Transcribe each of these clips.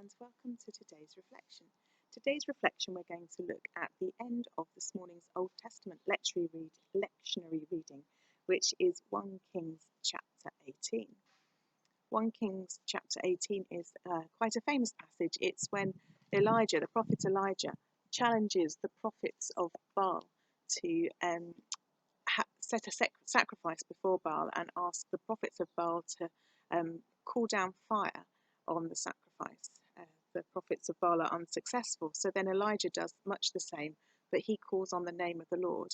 and welcome to today's reflection. Today's reflection, we're going to look at the end of this morning's Old Testament lectionary reading, which is 1 Kings chapter 18. 1 Kings chapter 18 is quite a famous passage. It's when Elijah, the prophet Elijah, challenges the prophets of Baal to set a sacrifice before Baal and ask the prophets of Baal to call down fire on the sacrifice. The prophets of Baal are unsuccessful, so then Elijah does much the same, but he calls on the name of the Lord,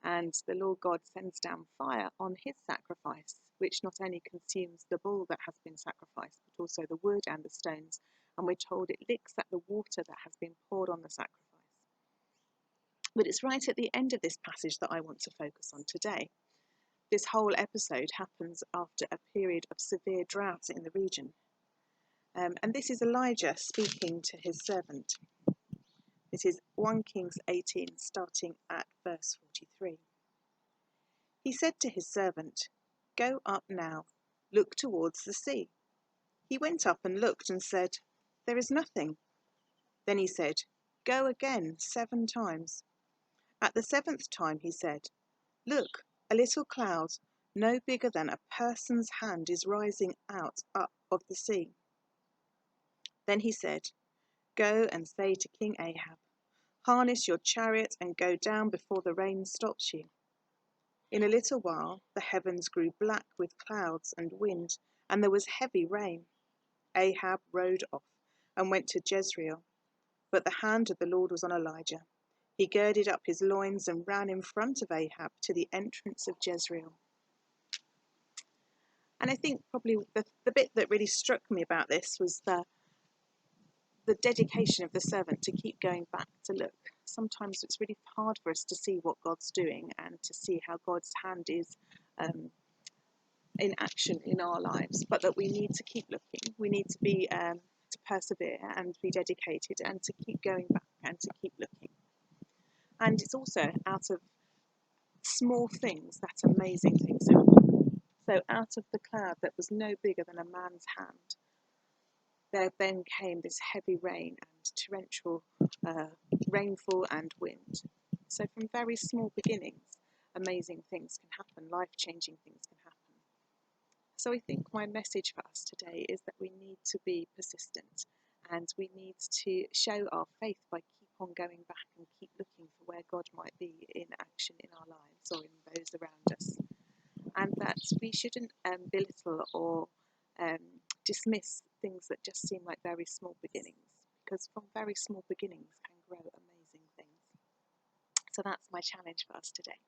and the Lord God sends down fire on his sacrifice, which not only consumes the bull that has been sacrificed, but also the wood and the stones, and we're told it licks at the water that has been poured on the sacrifice. But it's right at the end of this passage that I want to focus on today. This whole episode happens after a period of severe drought in the region. And this is Elijah speaking to his servant. This is 1 Kings 18, starting at verse 43. He said to his servant, "Go up now, look towards the sea." He went up and looked and said, "There is nothing." Then he said, "Go again 7 times. At the 7th time he said, "Look, a little cloud, no bigger than a person's hand, is rising up of the sea." Then he said, "Go and say to King Ahab, harness your chariot and go down before the rain stops you." In a little while the heavens grew black with clouds and wind, and there was heavy rain. Ahab rode off and went to Jezreel, but the hand of the Lord was on Elijah. He girded up his loins and ran in front of Ahab to the entrance of Jezreel. And I think probably the bit that really struck me about this was the dedication of the servant to keep going back to look. Sometimes it's really hard for us to see what God's doing and to see how God's hand is in action in our lives, but that we need to keep looking. We need to be to persevere and be dedicated and to keep going back and to keep looking. And it's also out of small things that amazing things happen. So out of the cloud that was no bigger than a man's hand, there then came this heavy rain and torrential rainfall and wind. So from very small beginnings, amazing things can happen, life-changing things can happen. So I think my message for us today is that we need to be persistent, and we need to show our faith by keep on going back and keep looking for where God might be in action in our lives or in those around us. And that we shouldn't belittle or dismiss things that just seem like very small beginnings, because from very small beginnings can grow amazing things. So that's my challenge for us today.